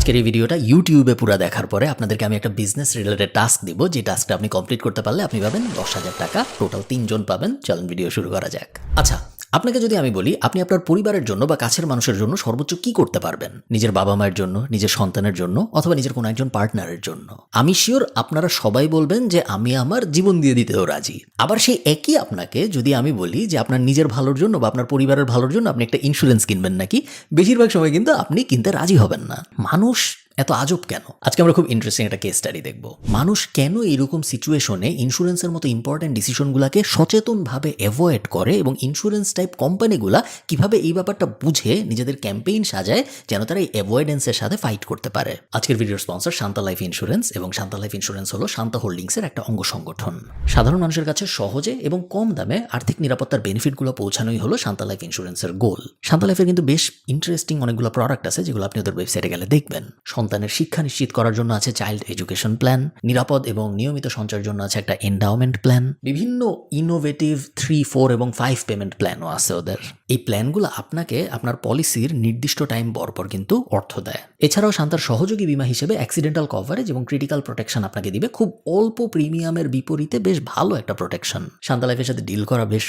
আজকের এই ভিডিওটা ইউটিউবে পুরো দেখার পরে আপনাদেরকে আমি একটা বিজনেস রিলেটেড টাস্ক দিব, যে টাস্কটা আপনি কমপ্লিট করতে পারলে আপনি পাবেন 10,000 টাকা। টোটাল 3 জন পাবেন। চলুন ভিডিও শুরু করা যাক। আচ্ছা, আপনাকে যদি আমি বলি আপনি আপনার পরিবারের জন্য বা কাছের মানুষের জন্য সর্বোচ্চ কি করতে পারবেন, নিজের বাবা মায়ের জন্য, নিজের সন্তানের জন্য, অথবা নিজের কোনো একজন পার্টনারের জন্য, আমি শিওর আপনারা সবাই বলবেন যে আমি আমার জীবন দিয়ে দিতেও রাজি। আবার সেই একই আপনাকে যদি আমি বলি যে আপনার নিজের ভালোর জন্য বা আপনার পরিবারের ভালোর জন্য আপনি একটা ইন্স্যুরেন্স কিনবেন নাকি, বেশিরভাগ সময় কিন্তু আপনি কিনতে রাজি হবেন না। মানুষ এত আজব কেন? আজকে আমরা খুব ইন্টারেস্টিং একটা কেস স্টাডি দেখব। মানুষ কেন এইরকম সিচুয়েশনে ইন্স্যুরেন্সের মতো ইম্পর্টেন্ট ডিসিশনগুলোকে সচেতনভাবে অ্যাভয়েড করে এবং ইন্স্যুরেন্স টাইপ কোম্পানিগুলা কিভাবে এই ব্যাপারটা বুঝে নিজেদের ক্যাম্পেইন সাজায় যেন তারা এই অ্যাভয়েডেন্সের সাথে ফাইট করতে পারে। আজকের ভিডিওর স্পন্সর শান্তা লাইফ ইন্স্যুরেন্স, এবং শান্তা লাইফ ইন্স্যুরেন্স হলো শান্তা হোল্ডিংসের একটা অঙ্গ সংগঠন। সাধারণ মানুষের কাছে সহজে এবং কম দামে আর্থিক নিরাপত্তার বেনিফিটগুলো পৌঁছানোই হলো শান্তা লাইফ ইন্স্যুরেন্সের গোল। শান্তা লাইফের কিন্তু বেশ ইন্টারেস্টিং অনেকগুলো প্রোডাক্ট আছে যেগুলো আপনি ওদের ওয়েবসাইটে গেলে দেখবেন। সন্তানের শিক্ষা নিশ্চিত করার জন্য আছে চাইল্ড এডুকেশন প্ল্যান, নিরাপদ এবং নিয়মিত সঞ্চয়ের জন্য আছে একটা এন্ডাওমেন্ট প্ল্যান, বিভিন্ন ইনোভেটিভ 3, 4 এবং 5 পেমেন্ট প্ল্যানও আছে ওদের। এই প্ল্যানগুলো আপনাকে আপনার পলিসির নির্দিষ্ট টাইম পর কিন্তু অর্থ দেয়। এছাড়াও শান্তার সহযোগী বীমা হিসেবে অ্যাক্সিডেন্টাল কভারেজ এবং ক্রিটিক্যাল প্রোটেকশন আপনাকে দিবে খুব অল্প প্রিমিয়ামের বিপরীতে বেশ ভালো একটা প্রোটেকশন। শান্তা লাইফের সাথে ডিল করা বেশ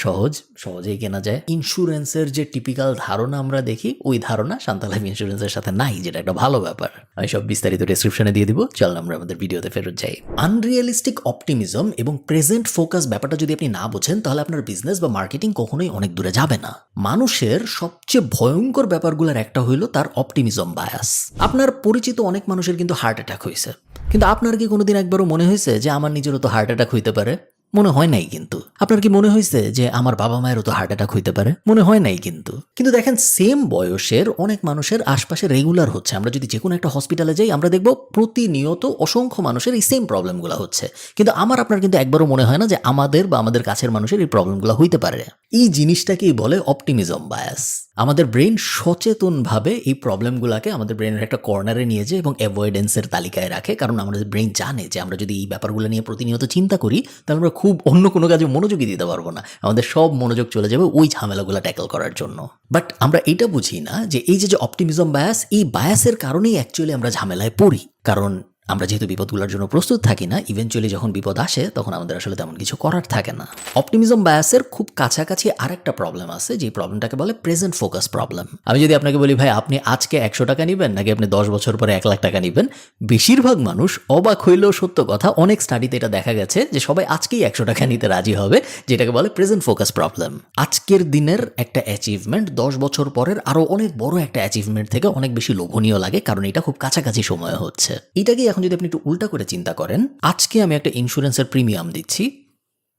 সহজেই কেনা যায়। ইন্স্যুরেন্সের যে টিপিক্যাল ধারণা আমরা দেখি, ওই ধারণা শান্তা লাইফ ইন্স্যুরেন্সের সাথে নাই, যেটা একটা ভালো ব্যাপার। আমি সব বিস্তারিত ডেসক্রিপশনে দিয়ে দিব। চল আমরা আমাদের ভিডিওতে ফেরত যাই। আনরিয়ালিস্টিক অপটিমিজম এবং প্রেজেন্ট ফোকাস ব্যাপারটা যদি আপনি না বোঝেন, তাহলে আপনার বিজনেস বা মার্কেটিং কখনোই অনেক দূরে যাবে না। মানুষের সবচেয়ে ভয়ঙ্কর ব্যাপারগুলোর একটা হইল তার অপটিমিজম বায়াস। আপনার পরিচিত অনেক মানুষের কিন্তু হার্ট অ্যাটাক হয়েছে, কিন্তু আপনার কি কোনোদিন একবারও মনে হয়েছে যে আমার নিজেরও তো হার্ট অ্যাটাক হইতে পারে? মনে হয় নাই। কিন্তু আপনার কি মনে হয়েছে যে আমার বাবা মায়েরও তো হার্ট অ্যাটাক হইতে পারে? মনে হয় নাই। কিন্তু দেখেন, সেম বয়সের অনেক মানুষের আশপাশে রেগুলার হচ্ছে। আমরা যদি যে কোনো একটা হসপিটালে যাই, আমরা দেখব প্রতিনিয়ত অসংখ্য মানুষের এই সেম প্রবলেমগুলো হচ্ছে, কিন্তু আপনার কিন্তু একবারও মনে হয় না যে আমাদের বা আমাদের কাছের মানুষের এই প্রবলেমগুলো হইতে পারে। এই জিনিসটাকেই বলে অপটিমিজম বায়াস। আমাদের ব্রেন সচেতনভাবে এই প্রবলেমগুলোকে আমাদের ব্রেনের একটা কর্নারে নিয়ে যায় এবং অ্যাভয়েডেন্সের তালিকায় রাখে, কারণ আমাদের ব্রেন জানে যে আমরা যদি এই ব্যাপারগুলো নিয়ে প্রতিনিয়ত চিন্তা করি, তাহলে আমরা খুব অন্য কোনো কাজে মনোযোগী দিতে পারবো না। আমাদের সব মনোযোগ চলে যাবে ওই ঝামেলাগুলো ট্যাকল করার জন্য। বাট আমরা এটা বুঝি না যে এই যে অপটিমিজম বায়াস, এই বায়াসের কারণেই অ্যাকচুয়ালি আমরা ঝামেলায় পড়ি। কারণ আমরা যেহেতু বিপদগুলোর জন্য প্রস্তুত থাকি না, ইভেনচুয়ালি যখন বিপদ আসে তখন আমাদের আসলে তেমন কিছু করার থাকে না। অপটিমিজম বায়াসের খুব কাছাকাছি আরেকটা প্রবলেম আছে, যে প্রবলেমটাকে বলে প্রেজেন্ট ফোকাস প্রবলেম। আমি যদি আপনাকে বলি, ভাই আপনি আজকে 100 টাকা নেবেন নাকি আপনি 10 বছর পরে 1 লাখ টাকা নেবেন, বেশিরভাগ মানুষ, অবাক হইলেও সত্য কথা, অনেক স্টাডিতে এটা দেখা গেছে যে সবাই আজকেই 100 টাকা নিতে রাজি হবে, যেটাকে বলে প্রেজেন্ট ফোকাস প্রবলেম। আজকের দিনের একটা অ্যাচিভমেন্ট 10 বছর পরের আরো অনেক বড় একটা অ্যাচিভমেন্ট থেকে অনেক বেশি লোভনীয় লাগে, কারণ এটা খুব কাছাকাছি সময় হচ্ছে। এটাকে এখন যদি আপনি একটু উল্টা করে চিন্তা করেন, আজকে আমি একটা ইন্স্যুরেন্সের প্রিমিয়াম দিচ্ছি,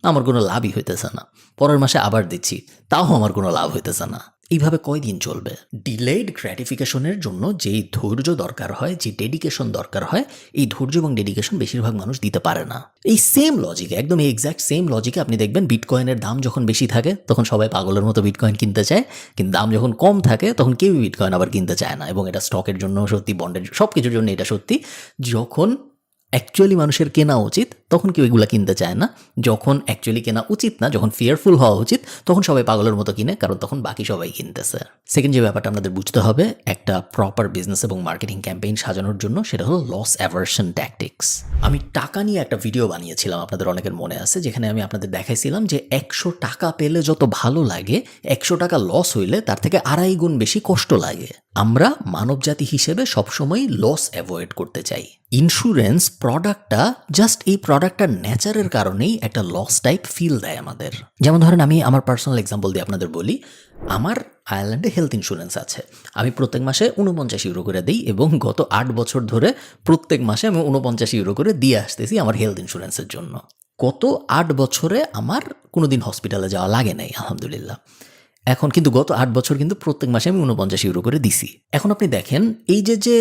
আমার কোনো লাভই হইতেছে না। পরের মাসে আবার দিচ্ছি, তাও আমার কোনো লাভ হইতেছে না। এইভাবে কয়দিন চলবে? ডিলেড গ্র্যাটিফিকেশনের জন্য যেই ধৈর্য দরকার হয়, যে ডেডিকেশন দরকার হয়, এই ধৈর্য এবং ডেডিকেশন বেশিরভাগ মানুষ দিতে পারে না। এই সেম লজিকে, একদম এই এক্স্যাক্ট সেম লজিকে আপনি দেখবেন বিটকয়েনের দাম যখন বেশি থাকে তখন সবাই পাগলের মতো বিটকয়েন কিনতে চায়, কিন্তু দাম যখন কম থাকে তখন কেউই বিটকয়েন আবার কিনতে চায় না। এবং এটা স্টকের জন্য সত্যি, বন্ডের, সব কিছুর জন্য এটা সত্যি। যখন অ্যাকচুয়ালি মানুষের কেনা উচিত তখন কেউ এগুলো কিনতে চায় না, যখন অ্যাকচুয়ালি কেনা উচিত না, যখন ফিয়ারফুল হওয়া উচিত, তখন সবাই পাগলের মতো কিনে, কারণ তখন বাকি সবাই কিনতেছে। সেকেন্ড যে ব্যাপারটা আমাদের বুঝতে হবে একটা প্রপার বিজনেস এবং মার্কেটিং ক্যাম্পেইন সাজানোর জন্য, সেটা হলো লস অ্যাভার্সন ট্যাকটিক্স। আমি টাকা নিয়ে একটা ভিডিও বানিয়েছিলাম, আপনাদের অনেকের মনে আছে, যেখানে আমি আপনাদের দেখাইছিলাম যে 100 টাকা পেলে যত ভালো লাগে, 100 টাকা লস হইলে তার থেকে 2.5 গুণ বেশি কষ্ট লাগে। আমরা মানবজাতি হিসেবে সবসময় লস অ্যাভয়েড করতে চাই। ইন্স্যুরেন্স প্রোডাক্টটা জাস্ট এই প্রোডাক্টটার নেচারের কারণেই একটা লস টাইপ ফিল দেয় আমাদের। যেমন ধরেন, আমি আমার পার্সোনাল এক্সাম্পল দিয়ে আপনাদের বলি। আমার আয়ারল্যান্ডে হেলথ ইন্স্যুরেন্স আছে। আমি প্রত্যেক মাসে 49 ইউরো করে দিই, এবং গত 8 বছর ধরে প্রত্যেক মাসে আমি 49 ইউরো করে দিয়ে আসতেছি আমার হেলথ ইন্স্যুরেন্সের জন্য। গত 8 বছরে আমার কোনোদিন হসপিটালে যাওয়া লাগে নাই, আলহামদুলিল্লাহ। এখন কিন্তু গত 8 বছর কিন্তু প্রত্যেক মাসে আমি 49 ইউরো করে দিছি। এখন আপনি দেখেন, এই যে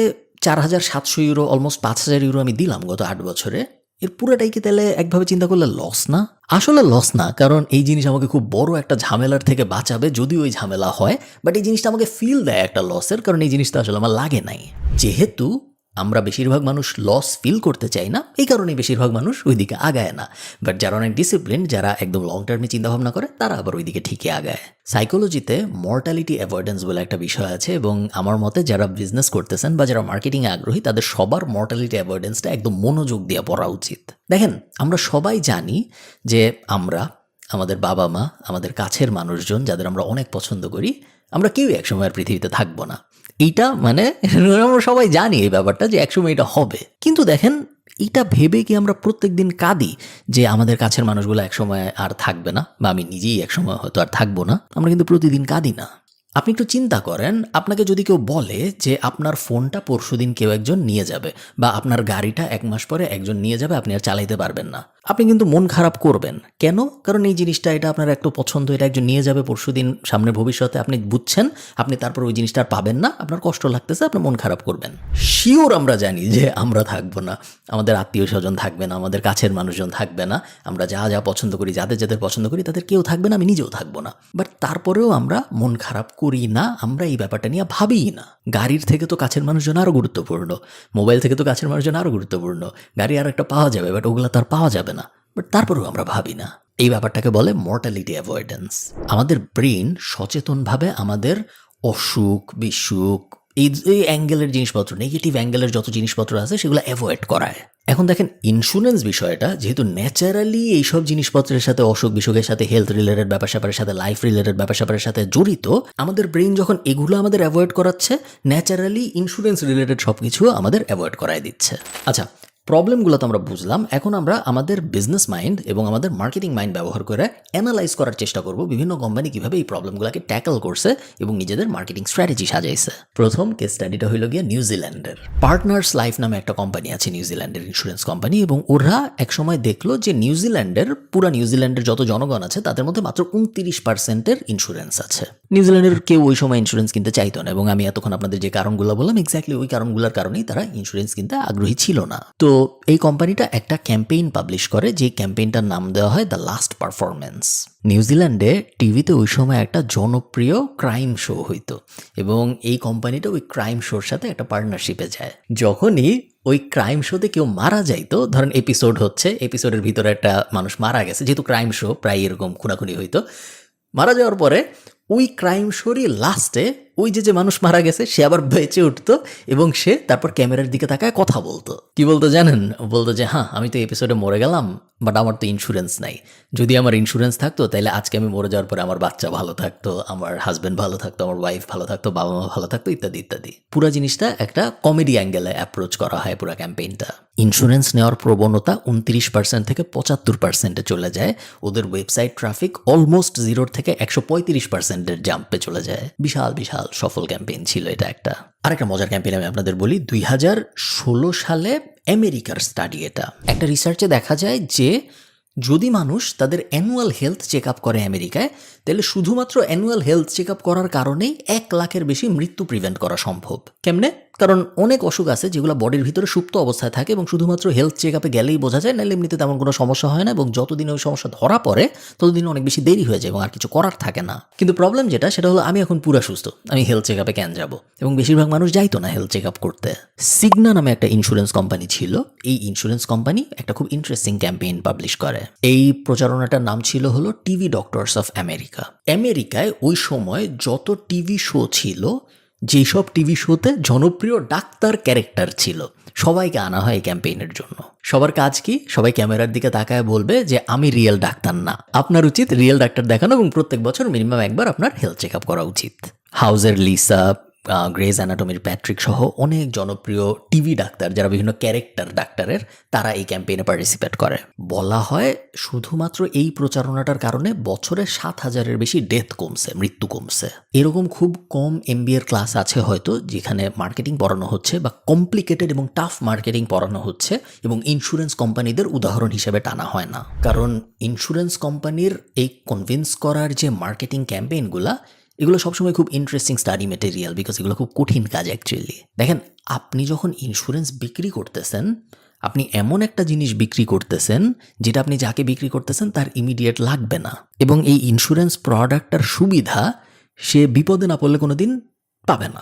4,700 ইউরো, অলমোস্ট 5,000 ইউরো আমি দিলাম গত 8 বছরে, এর পুরোটাই কি তাহলে একভাবে চিন্তা করলে লস না? আসলে লস না, কারণ এই জিনিস আমাকে খুব বড় একটা ঝামেলার থেকে বাঁচাবে, যদি ওই ঝামেলা হয়। বাট এই জিনিসটা আমাকে ফিল দেয় একটা লসের, কারণ এই জিনিসটা আসলে আমার লাগে নাই। যেহেতু আমরা বেশিরভাগ মানুষ লস ফিল করতে চাই না, এই কারণে বেশিরভাগ মানুষ ওইদিকে আগায় না। বাট যারা অনেক ডিসিপ্লিন, যারা একদম লং টার্মে চিন্তাভাবনা করে, তারা আবার ওইদিকে ঠিকই আগায়। সাইকোলজিতে মর্টালিটি অ্যাভয়েডেন্স বলে একটা বিষয় আছে, এবং আমার মতে যারা বিজনেস করতেছেন বা যারা মার্কেটিংয়ে আগ্রহী, তাদের সবার মর্টালিটি অ্যাভয়েডেন্সটা একদম মনোযোগ দিয়ে পড়া উচিত। দেখেন, আমরা সবাই জানি যে আমরা, আমাদের বাবা মা, আমাদের কাছের মানুষজন যাদের আমরা অনেক পছন্দ করি, আমরা কেউ একসময় আর পৃথিবীতে থাকবো না। এইটা মানে আমরা সবাই জানি এই ব্যাপারটা, যে একসময় এটা হবে। কিন্তু দেখেন, এটা ভেবে কি আমরা প্রত্যেক দিন কাঁদি যে আমাদের কাছের মানুষগুলো একসময় আর থাকবে না, বা আমি নিজেই একসময় হয়তো আর থাকবো না? আমরা কিন্তু প্রতিদিন কাঁদি না। আপনি একটু চিন্তা করেন, আপনাকে যদি কেউ বলে যে আপনার ফোনটা পরশুদিন কেউ একজন নিয়ে যাবে, বা আপনার গাড়িটা 1 মাস পরে একজন নিয়ে যাবে, আপনি আর চালাইতে পারবেন না, আপনি কিন্তু মন খারাপ করবেন। কেন? কারণ এই জিনিসটা, এটা আপনার একটু পছন্দ, এটা একজন নিয়ে যাবে পরশুদিন, সামনের ভবিষ্যতে আপনি বুঝছেন, আপনি তারপর ওই জিনিসটা আর পাবেন না, আপনার কষ্ট লাগতেছে, আপনার মন খারাপ করবেন। শিওর আমরা জানি যে আমরা থাকবো না, আমাদের আত্মীয় স্বজন থাকবে না, আমাদের কাছের মানুষজন থাকবে না, আমরা যা যা পছন্দ করি, যাদের যাদের পছন্দ করি, তাদের কেউ থাকবে না, আমি নিজেও থাকবো না। বাট তারপরেও আমরা মন খারাপ করি না, আমরা এই ব্যাপারটা নিয়ে ভাবিই না। গাড়ির থেকে তো কাছের মানুষজন আরও গুরুত্বপূর্ণ, মোবাইল থেকে তো কাছের মানুষজন আরও গুরুত্বপূর্ণ, গাড়ি আর একটা পাওয়া যাবে, বাট ওগুলো তো আর পাওয়া যাবে না, বাট তারপরেও আমরা ভাবি না। এই ব্যাপারটাকে বলে মর্টালিটি অ্যাভয়েডেন্স। আমাদের ব্রেন সচেতনভাবে আমাদের অসুখ বিসুখ, এই অ্যাঙ্গেলের জিনিসপত্র, নেগেটিভ অ্যাঙ্গেলের যত জিনিসপত্র আছে সেগুলো অ্যাভয়েড করায়। এখন দেখেন, ইন্স্যুরেন্স বিষয়টা যেহেতু ন্যাচারালি এইসব জিনিসপত্রের সাথে, অসুখ বিসুখের সাথে, হেলথ রিলেটেড ব্যাপার স্যাপারের সাথে, লাইফ রিলেটেড ব্যাপার স্যাপারের সাথে জড়িত, আমাদের ব্রেন যখন এগুলো আমাদের অ্যাভয়েড করাচ্ছে, ন্যাচারালি ইন্স্যুরেন্স রিলেটেড সব কিছু আমাদের অ্যাভয়েড করায় দিচ্ছে। আচ্ছা, প্রবলেমগুলো তো আমরা বুঝলাম। এখন আমরা আমাদের বিজনেস মাইন্ড এবং আমাদের মার্কেটিং মাইন্ড ব্যবহার করে অ্যানালাইজ করার চেষ্টা করব বিভিন্ন কোম্পানি কীভাবে এই প্রবলেমগুলোকে ট্যাকল করছে এবং নিজেদের মার্কেটিং স্ট্র্যাটেজি সাজাইছে। প্রথম কেস স্টাডিটা হইল গিয়ে নিউজিল্যান্ডের। পার্টনার্স লাইফ নামে একটা কোম্পানি আছে, নিউজিল্যান্ডের ইন্স্যুরেন্স কোম্পানি, এবং ওরা একসময় দেখলো যে নিউজিল্যান্ডের যত জনগণ আছে তাদের মধ্যে মাত্র 29% ইন্স্যুরেন্স আছে। নিউজিল্যান্ডের কেউ ওই সময় ইন্স্যুরেন্স কিনতে চাইতো না, এবং আমি এতক্ষণ আপনাদের যে কারণগুলো বললাম, এক্স্যাক্টলি ওই কারণগুলোর কারণেই তারা ইন্স্যুরেন্স কিনতে আগ্রহী ছিল না। তো এই কোম্পানিটা একটা ক্যাম্পেইন পাবলিশ করে, যে ক্যাম্পেইনটার নাম দেওয়া হয় দ্য লাস্ট পারফরমেন্স। নিউজিল্যান্ডে টিভিতে ওই সময় একটা জনপ্রিয় ক্রাইম শো হইতো, এবং এই কোম্পানিটা ওই ক্রাইম শোর সাথে একটা পার্টনারশিপে যায়। যখনই ওই ক্রাইম শোতে কেউ মারা যাইতো, ধরেন এপিসোড হচ্ছে, এপিসোডের ভিতরে একটা মানুষ মারা গেছে, যেহেতু ক্রাইম শো প্রায় এরকম খুনাখুনি হইতো, মারা যাওয়ার পরে ওই ক্রাইম শোরই লাস্টে ওই যে মানুষ মারা গেছে সে আবার বেঁচে উঠতো, এবং সে তারপর ক্যামেরার দিকে তাকায় কথা বলতো। কি বলতো জানেন? বলতো যে হ্যাঁ, আমি তো এপিসোডে মরে গেলাম, বাট আমার তো ইন্স্যুরেন্স নাই। যদি আমার ইন্স্যুরেন্স থাকতো তাহলে আজকে আমি মরে যাওয়ার পরে আমার বাচ্চা ভালো থাকতো, আমার হাজব্যান্ড ভালো থাকতো, আমার ওয়াইফ ভালো থাকতো, বাবা মা ভালো থাকতো, ইত্যাদি ইত্যাদি। পুরো জিনিসটা একটা কমেডি অ্যাঙ্গেলে অ্যাপ্রোচ করা হয় পুরো ক্যাম্পেইনটা। ইন্স্যুরেন্স নেওয়ার প্রবণতা 29% থেকে 75%-এ চলে যায়। ওদের ওয়েবসাইট ট্রাফিক অলমোস্ট 0 থেকে 135%-এর জাম্পে চলে যায়। বিশাল বিশাল সফল ক্যাম্পেইন ছিল এটা একটা। আরেকটা মজার ক্যাম্পেইন আমি আপনাদের বলি। 2016 সালে আমেরিকার স্টাডি এটা। একটা রিসার্চে দেখা যায় যে যদি মানুষ তাদের অ্যানুয়াল হেলথ চেক আপ করে আমেরিকায়, তাহলে শুধুমাত্র অ্যানুয়াল হেলথ চেক আপ করার কারণেই 1 লাখের বেশি মৃত্যু প্রিভেন্ট করা সম্ভব। কেমনে? কারণ অনেক অসুখ আছে যেগুলো বডির ভিতরে সুপ্ত অবস্থায় থাকে, এবং শুধুমাত্র হেলথ চেক আপে গেলেই বোঝা যায়, নাহলে এমনিতে তেমন কোনো সমস্যা হয় না, এবং যতদিন ওই সমস্যা ধরা পড়ে ততদিন অনেক বেশি দেরি হয়ে যায় এবং আর কিছু করার থাকে না। কিন্তু প্রবলেম যেটা, সেটা হলো আমি এখন পুরা সুস্থ, আমি হেলথ চেক আপে কেন যাবো? এবং বেশিরভাগ মানুষ যাইতো না হেলথ চেক আপ করতে। সিগনা নামে একটা ইন্স্যুরেন্স কোম্পানি ছিল। এই ইন্স্যুরেন্স কোম্পানি একটা খুব ইন্টারেস্টিং ক্যাম্পেইন পাবলিশ করে। এই প্রচারণাটার নাম ছিল হলো টিভি ডক্টরস অফ আমেরিকা। আমেরিকায় ওই সময় যত টিভি শো ছিল, যেসব টিভি শোতে জনপ্রিয় ডাক্তার ক্যারেক্টার ছিল, সবাইকে আনা হয় এই ক্যাম্পেইনের জন্য। সবার কাজ কি? সবাই ক্যামেরার দিকে তাকায় বলবে যে আমি রিয়েল ডাক্তার না। আপনার উচিত রিয়েল ডাক্তার দেখানো, এবং প্রত্যেক বছর মিনিমাম একবার আপনার হেলথ চেক আপ করা উচিত। হাউজের লিসা, গ্রেজ অ্যানাটমির প্যাট্রিক সহ অনেক জনপ্রিয় টিভি ডাক্তার, যারা বিভিন্ন ক্যারেক্টার ডাক্তারের, তারা এই ক্যাম্পেইনে পার্টিসিপেট করে। বলা হয় শুধুমাত্র এই প্রচারণাটার কারণে বছরে 7,000-এর বেশি ডেথ কমছে, মৃত্যু কমছে। এরকম খুব কম MBA ক্লাস আছে হয়তো যেখানে মার্কেটিং পড়ানো হচ্ছে, বা কমপ্লিকেটেড এবং টাফ মার্কেটিং পড়ানো হচ্ছে, এবং ইন্স্যুরেন্স কোম্পানিদের উদাহরণ হিসেবে টানা হয় না। কারণ ইন্স্যুরেন্স কোম্পানির এই কনভিন্স করার যে মার্কেটিং ক্যাম্পেইনগুলা, এগুলো সবসময় খুব ইন্টারেস্টিং স্টাডি মেটেরিয়াল, বিকজ এগুলো খুব কঠিন কাজ অ্যাকচুয়ালি। দেখেন, আপনি যখন ইন্স্যুরেন্স বিক্রি করতেছেন, আপনি এমন একটা জিনিস বিক্রি করতেছেন যেটা আপনি যাকে বিক্রি করতেছেন তার ইমিডিয়েট লাগবে না, এবং এই ইন্স্যুরেন্স প্রোডাক্টটার সুবিধা সে বিপদে না পড়লে কোনো দিন পাবে না।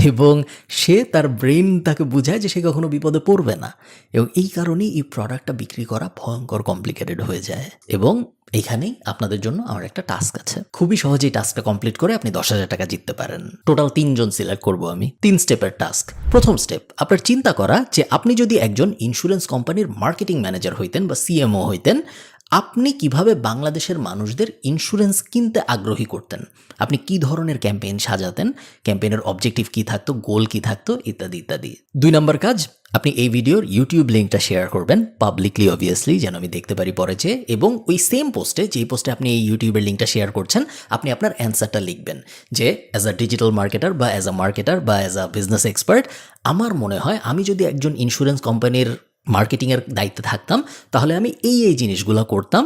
এবং সে তার ব্রেন তাকে বোঝায় যে সে কখনো বিপদে পড়বে না, এবং এই কারণেই এই প্রোডাক্টটা বিক্রি করা ভয়ঙ্কর কমপ্লিকেটেড হয়ে যায়। এবং এইখানেই আপনাদের জন্য আমার একটা টাস্ক আছে, খুবই সহজেই টাস্কটা কমপ্লিট করে আপনি 10,000 টাকা জিততে পারেন। টোটাল 3 জন সিলেক্ট করব আমি, 3 স্টেপের টাস্ক। প্রথম স্টেপ, আপনার চিন্তা করা যে আপনি যদি একজন ইন্স্যুরেন্স কোম্পানির মার্কেটিং ম্যানেজার হইতেন বা সিএমও হইতেন, আপনি কিভাবে বাংলাদেশের মানুষদের ইন্স্যুরেন্স কিনতে আগ্রহী করতেন, আপনি কি ধরনের ক্যাম্পেইন সাজাতেন, ক্যাম্পেইনের অবজেক্টিভ কী থাকতো, গোল কী থাকতো, ইত্যাদি ইত্যাদি। 2 নম্বর কাজ, আপনি এই ভিডিওর ইউটিউব লিঙ্কটা শেয়ার করবেন পাবলিকলি, অবভিয়াসলি, যেন আমি দেখতে পারি পরে যে, এবং ওই সেম পোস্টে, যেই পোস্টে আপনি এই ইউটিউবের লিঙ্কটা শেয়ার করছেন, আপনি আপনার অ্যান্সারটা লিখবেন যে অ্যাজ আ ডিজিটাল মার্কেটার বা অ্যাজ আ মার্কেটার বা অ্যাজ আ বিজনেস এক্সপার্ট, আমার মনে হয় আমি যদি একজন ইন্স্যুরেন্স কোম্পানির মার্কেটিংয়ের দায়িত্বে থাকতাম, তাহলে আমি এই জিনিসগুলো করতাম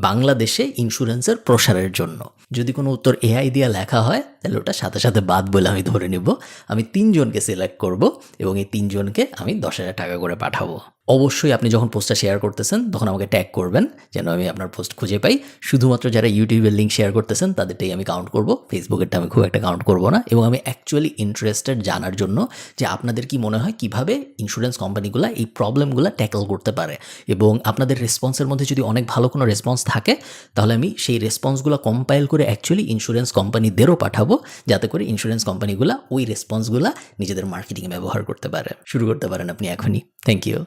বাংলাদেশে ইন্স্যুরেন্সের প্রসারের জন্য। যদি কোনো উত্তর এআই দিয়ে লেখা হয় তাহলে ওটা সাথে সাথে বাদ বলে আমি ধরে নেব। আমি 3 জনকে সিলেক্ট করব এবং এই 3 জনকে আমি 10,000 টাকা করে পাঠাবো। অবশ্যই আপনি যখন পোস্টটা শেয়ার করতেছেন তখন আমাকে ট্যাগ করবেন যেন আমি আপনার পোস্ট খুঁজে পাই। শুধুমাত্র যারা ইউটিউবের লিঙ্ক শেয়ার করতেছেন তাদেরটাই আমি কাউন্ট করব, ফেসবুকেরটা আমি খুব একটা কাউন্ট করব না। এবং আমি অ্যাকচুয়ালি ইন্টারেস্টেড জানার জন্য যে আপনাদের কি মনে হয় কিভাবে ইন্স্যুরেন্স কোম্পানিগুলো এই প্রবলেমগুলো ট্যাকল করতে পারে, এবং আপনাদের রেসপন্সের মধ্যে যদি অনেক ভালো কোনো রেসপন্স থাকে তাহলে আমি সেই রেসপন্সগুলো কম্পাইল করে অ্যাকচুয়ালি ইন্স্যুরেন্স কোম্পানিদেরও পাঠাবো, যাতে করে ইন্স্যুরেন্স কোম্পানিগুলো ওই রেসপন্সগুলো নিজেদের মার্কেটিংয়ে ব্যবহার করতে পারে। শুরু করতে পারেন আপনি এখনই। Thank you.